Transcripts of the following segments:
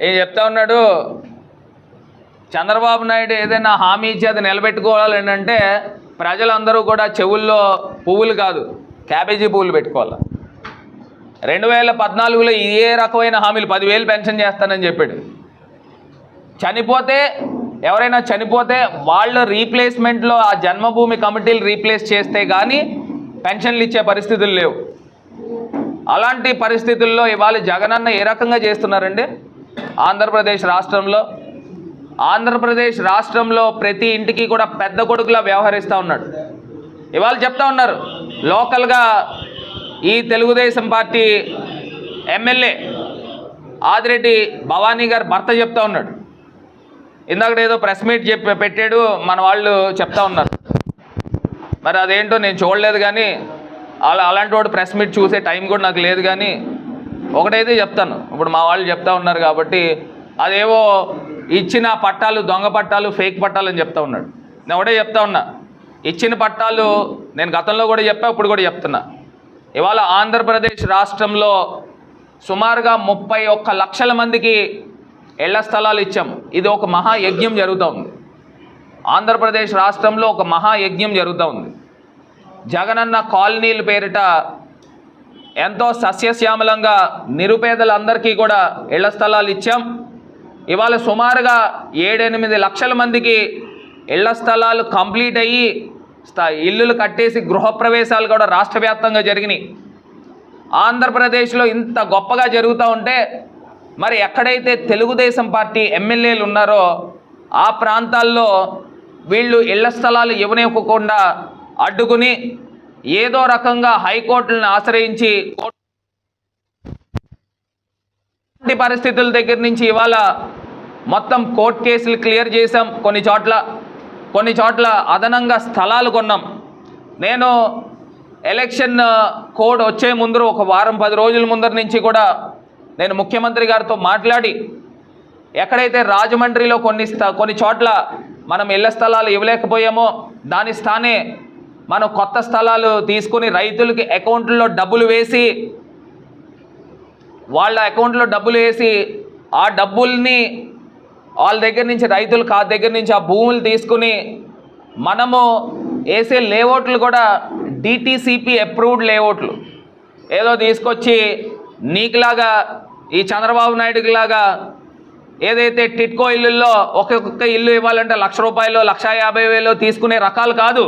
ఏం చెప్తా ఉన్నాడు, చంద్రబాబు నాయుడు ఏదైనా హామీ ఇచ్చి అది నిలబెట్టుకోవాలని అంటే ప్రజలందరూ కూడా చెవుల్లో పువ్వులు కాదు క్యాబేజీ పువ్వులు పెట్టుకోవాలి. 2014లో ఏ రకమైన హామీలు 10,000 పెన్షన్ చేస్తానని చెప్పాడు. చనిపోతే ఎవరైనా చనిపోతే వాళ్ళ రీప్లేస్మెంట్లో ఆ జన్మభూమి కమిటీలు రీప్లేస్ చేస్తే కానీ పెన్షన్లు ఇచ్చే పరిస్థితులు లేవు. అలాంటి పరిస్థితుల్లో ఇవాళ జగనన్న ఏ రకంగా చేస్తున్నారండి? ఆంధ్రప్రదేశ్ రాష్ట్రంలో ప్రతి ఇంటికి కూడా పెద్ద కొడుకులా వ్యవహరిస్తూ ఉన్నాడు. ఇవాళ చెప్తా ఉన్నారు, లోకల్గా ఈ తెలుగుదేశం పార్టీ ఎమ్మెల్యే ఆదిరెడ్డి భవానీ గారు భర్త చెప్తా ఉన్నాడు. ఇందాక ఏదో ప్రెస్ మీట్ పెట్టాడు, మన వాళ్ళు చెప్తా ఉన్నారు. మరి అదేంటో నేను చూడలేదు, కానీ అలాంటి వాడు ప్రెస్ మీట్ చూసే టైం కూడా నాకు లేదు. కానీ ఒకటైతే చెప్తాను, ఇప్పుడు మా వాళ్ళు చెప్తా ఉన్నారు కాబట్టి అదేవో ఇచ్చిన పట్టాలు దొంగ పట్టాలు ఫేక్ పట్టాలు అని చెప్తా ఉన్నాడు. నేను ఒకటే చెప్తా ఉన్నా, ఇచ్చిన పట్టాలు నేను గతంలో కూడా చెప్పా, ఇప్పుడు కూడా చెప్తున్నా. ఇవాళ ఆంధ్రప్రదేశ్ రాష్ట్రంలో సుమారుగా 31 లక్షల మందికి ఇళ్ల స్థలాలు ఇచ్చాం. ఇది ఒక మహాయజ్ఞం జరుగుతూ ఉంది. ఆంధ్రప్రదేశ్ రాష్ట్రంలో ఒక మహాయజ్ఞం జరుగుతూ ఉంది. జగనన్న కాలనీల పేరిట ఎంతో సస్యశ్యామలంగా నిరుపేదలందరికీ కూడా ఇళ్ల స్థలాలు ఇచ్చాం. ఇవాళ సుమారుగా 7-8 లక్షల మందికి ఇళ్ల స్థలాలు కంప్లీట్ అయ్యి ఇల్లులు కట్టేసి గృహప్రవేశాలు కూడా రాష్ట్ర వ్యాప్తంగా జరిగినాయి. ఆంధ్రప్రదేశ్లో ఇంత గొప్పగా జరుగుతూ ఉంటే మరి ఎక్కడైతే తెలుగుదేశం పార్టీ ఎమ్మెల్యేలు ఉన్నారో ఆ ప్రాంతాల్లో వీళ్ళు ఇళ్ల స్థలాలు ఇవ్వనివ్వకుండా అడ్డుకుని ఏదో రకంగా హైకోర్టులను ఆశ్రయించి పరిస్థితుల దగ్గర నుంచి ఇవాళ మొత్తం కోర్టు కేసులు క్లియర్ చేశాం. కొన్ని చోట్ల అదనంగా స్థలాలు కొన్నాం. నేను ఎలక్షన్ కోడ్ వచ్చే ముందు ఒక వారం 10 రోజుల ముందర నుంచి కూడా నేను ముఖ్యమంత్రి గారితో మాట్లాడి ఎక్కడైతే రాజమండ్రిలో కొన్ని చోట్ల మనం ఇళ్ల స్థలాలు ఇవ్వలేకపోయామో దాని స్థానే మనం కొత్త స్థలాలు తీసుకుని రైతులకి అకౌంట్లో డబ్బులు వేసి వాళ్ళ అకౌంట్లో డబ్బులు వేసి ఆ డబ్బుల్ని వాళ్ళ దగ్గర నుంచి రైతుల దగ్గర నుంచి ఆ భూములు తీసుకుని మనము వేసే లేఅవుట్లు కూడా డిటిసిపి అప్రూవ్డ్ లేఅవుట్లు ఏదో తీసుకొచ్చి నీకులాగా ఈ చంద్రబాబు నాయుడుకి లాగా ఏదైతే టిట్కో ఇల్లుల్లో ఒక్కొక్క ఇల్లు ఇవ్వాలంటే ₹1,00,000 1,50,000 తీసుకునే రకాలు కాదు.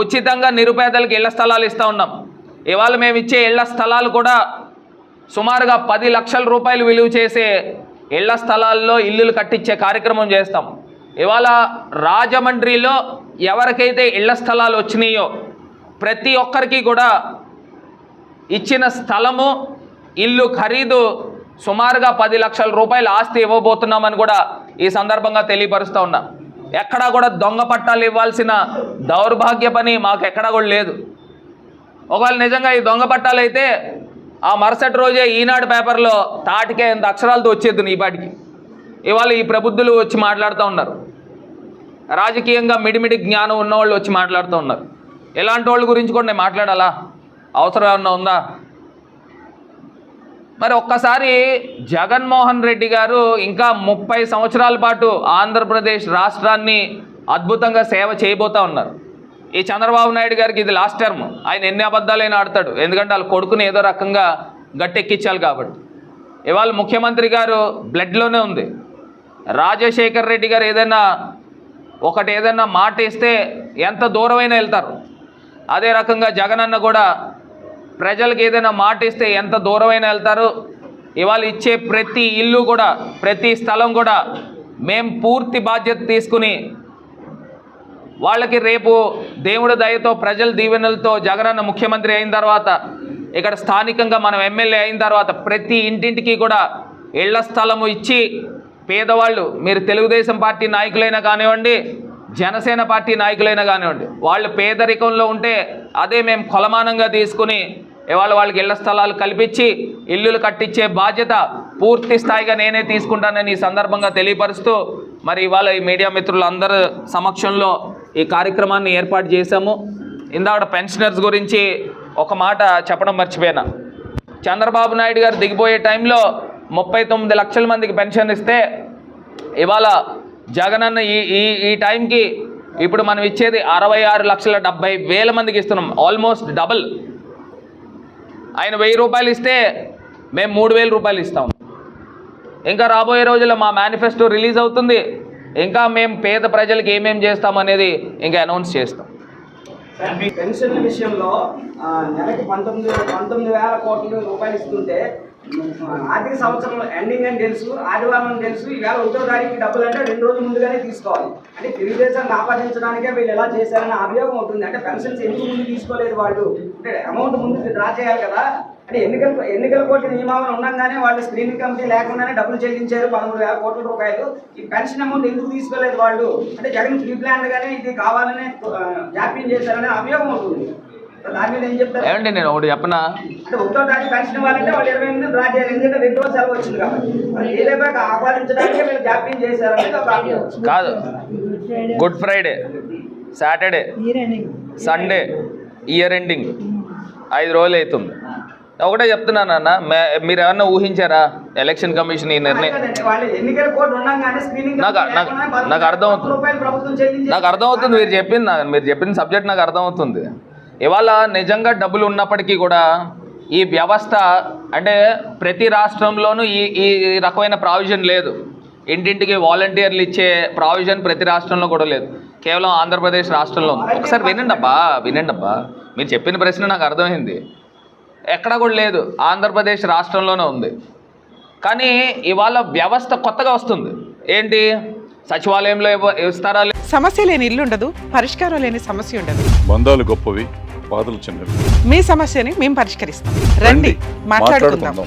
ఉచితంగా నిరుపేదలకు ఇళ్ల స్థలాలు ఇస్తూ ఉన్నాం. ఇవాళ మేము ఇచ్చే ఇళ్ల స్థలాలు కూడా సుమారుగా ₹10 లక్షల విలువ చేసే ఇళ్ల స్థలాల్లో ఇల్లులు కట్టించే కార్యక్రమం చేస్తాం. ఇవాళ రాజమండ్రిలో ఎవరికైతే ఇళ్ల స్థలాలు వచ్చినాయో ప్రతి ఒక్కరికి కూడా ఇచ్చిన స్థలము ఇల్లు ఖరీదు సుమారుగా ₹10 లక్షల ఆస్తి ఇవ్వబోతున్నామని కూడా ఈ సందర్భంగా తెలియపరుస్తూ ఉన్నా. ఎక్కడా కూడా దొంగ పట్టాలు ఇవ్వాల్సిన దౌర్భాగ్య పని మాకు ఎక్కడా కూడా లేదు. ఒకవేళ నిజంగా ఈ దొంగ పట్టాలు అయితే ఆ మరుసటి రోజే ఈనాడు పేపర్లో తాటికే ఎంత అక్షరాలతో వచ్చేది ఈ పాటికి. ఇవాళ ఈ ప్రబుద్ధులు వచ్చి మాట్లాడుతూ ఉన్నారు, రాజకీయంగా మిడిమిడి జ్ఞానం ఉన్నవాళ్ళు వచ్చి మాట్లాడుతూ ఉన్నారు. ఇలాంటి వాళ్ళ గురించి కూడా నేను మాట్లాడాలా? అవసరం ఏమన్నా ఉందా? మరి ఒక్కసారి జగన్మోహన్ రెడ్డి గారు ఇంకా 30 సంవత్సరాల పాటు ఆంధ్రప్రదేశ్ రాష్ట్రాన్ని అద్భుతంగా సేవ చేయబోతూ ఉన్నారు. ఈ చంద్రబాబు నాయుడు గారికి ఇది లాస్ట్ టర్మ్. ఆయన ఎన్ని అబద్ధాలైనా ఆడతాడు, ఎందుకంటే వాళ్ళ కొడుకుని ఏదో రకంగా గట్టెక్కించాలి కాబట్టి. ఇవాళ ముఖ్యమంత్రి గారు బ్లడ్లోనే ఉంది. రాజశేఖర్ రెడ్డి గారు ఏదైనా మాట ఇస్తే ఎంత దూరమైనా వెళ్తారు. అదే రకంగా జగనన్న కూడా ప్రజలకు ఏదైనా మాట ఇస్తే ఎంత దూరమైనా వెళ్తారు. ఇవాళ ఇచ్చే ప్రతి ఇల్లు కూడా ప్రతి స్థలం కూడా మేము పూర్తి బాధ్యత తీసుకుని వాళ్ళకి రేపు దేవుడి దయతో ప్రజల దీవెనలతో జగనన్న ముఖ్యమంత్రి అయిన తర్వాత ఇక్కడ స్థానికంగా మనం ఎమ్మెల్యే అయిన తర్వాత ప్రతి ఇంటింటికి కూడా ఇళ్ల స్థలము ఇచ్చి పేదవాళ్ళు, మీరు తెలుగుదేశం పార్టీ నాయకులైనా కానివ్వండి, జనసేన పార్టీ నాయకులైనా కానివ్వండి, వాళ్ళు పేదరికంలో ఉంటే అదే మేము కొలమానంగా తీసుకుని ఇవాళ వాళ్ళకి ఇళ్ల స్థలాలు కల్పించి ఇల్లులు కట్టించే బాధ్యత పూర్తి స్థాయిగా నేనే తీసుకుంటానని ఈ సందర్భంగా తెలియపరుస్తూ మరి ఇవాళ ఈ మీడియా మిత్రులందరి సమక్షంలో ఈ కార్యక్రమాన్ని ఏర్పాటు చేశాము. ఇందాక పెన్షనర్స్ గురించి ఒక మాట చెప్పడం మర్చిపోయినా. చంద్రబాబు నాయుడు గారు దిగిపోయే టైంలో 39 లక్షల మందికి పెన్షన్ ఇస్తే ఇవాళ జగనన్న ఈ టైంకి ఇప్పుడు మనం ఇచ్చేది 66,70,000 మందికి ఇస్తున్నాం, ఆల్మోస్ట్ డబుల్. ఆయన 1000 రూపాయలు ఇస్తే మేము 3,000 రూపాయలు ఇస్తాం. ఇంకా రాబోయే రోజుల్లో మా మేనిఫెస్టో రిలీజ్ అవుతుంది, ఇంకా మేము పేద ప్రజలకు ఏమేం చేస్తామనేది ఇంకా అనౌన్స్ చేస్తాం. పెన్షన్ విషయంలో నెలకి 19,000 కోట్ల రూపాయలు ఇస్తుంటే ఆర్థిక సంవత్సరం ఎండింగ్ అని తెలుసు, ఆదివారం అని తెలుసు, ఈవేళ 1వ తారీఖు డబ్బులు అంటే 2 రోజుల ముందుగానే తీసుకోవాలి. అంటే తెలుగుదేశాన్ని ఆపాదించడానికే వీళ్ళు ఎలా చేశారనే అభియోగం ఉంటుంది. అంటే పెన్షన్స్ ఎందుకు ముందు తీసుకోలేదు వాళ్ళు, అంటే అమౌంట్ ముందు డ్రా చేయాలి కదా. అంటే ఎన్నికల కోర్టు నియమావళి ఉండగానే వాళ్ళు స్క్రీనింగ్ కమిటీ లేకుండానే డబ్బులు చెల్లించారు 13,000 కోట్ల రూపాయలు. ఈ పెన్షన్ అమౌంట్ ఎందుకు తీసుకోలేదు వాళ్ళు, అంటే జగన్ ప్రీ ప్లాన్ గానే ఇది కావాలనే జాప్యం చేశారనే అభియోగం అవుతుంది. దాని మీద ఏం చెప్తారు? ఏమండి నేను ఒకటి చెప్పనా, అంటే 1వ తారీఖు పెన్షన్ ఇవ్వాలంటే వాళ్ళు 28 డ్రా చేయాలి, ఎందుకంటే 2 రోజులు సెలవు వచ్చింది కాబట్టి. ఏదైనా ఆపాదించడానికి వీళ్ళు జాప్యం చేశారనేది ఒక అభియోగం. కాదు, good Friday, Saturday, Sunday, year ending 5 రోజులు అవుతుంది. ఒకటే చెప్తున్నాను అన్న, మీరు ఏమన్నా ఊహించారా ఎలక్షన్ కమిషన్ ఈ నిర్ణయం? నాకు అర్థమవుతుంది మీరు చెప్పిన సబ్జెక్ట్ నాకు అర్థమవుతుంది. ఇవాళ నిజంగా డబ్బులు ఉన్నప్పటికీ కూడా ఈ వ్యవస్థ అంటే ప్రతి రాష్ట్రంలోనూ ఈ రకమైన ప్రావిజన్ లేదు. ఇంటింటికి వాలంటీర్లు ఇచ్చే ప్రావిజన్ ప్రతి రాష్ట్రంలో కూడా లేదు, కేవలం ఆంధ్రప్రదేశ్ రాష్ట్రంలో ఉంది. ఒకసారి వినండి అబ్బా, మీరు చెప్పిన ప్రశ్న నాకు అర్థమైంది. ఎక్కడ కూడా లేదు, ఆంధ్రప్రదేశ్ రాష్ట్రంలోనే ఉంది. కానీ ఇవాళ వ్యవస్థ కొత్తగా వస్తుంది. ఏంటి, సచివాలయంలో ఇస్తారా? సమస్య లేని ఇల్లు ఉండదు, పరిష్కారం లేని సమస్య ఉండదు. బంధాలు గొప్పవి, బాధలు చిన్నవి. మీ సమస్యని మేము పరిష్కరిస్తాం. రండి మాట్లాడుకుందాం.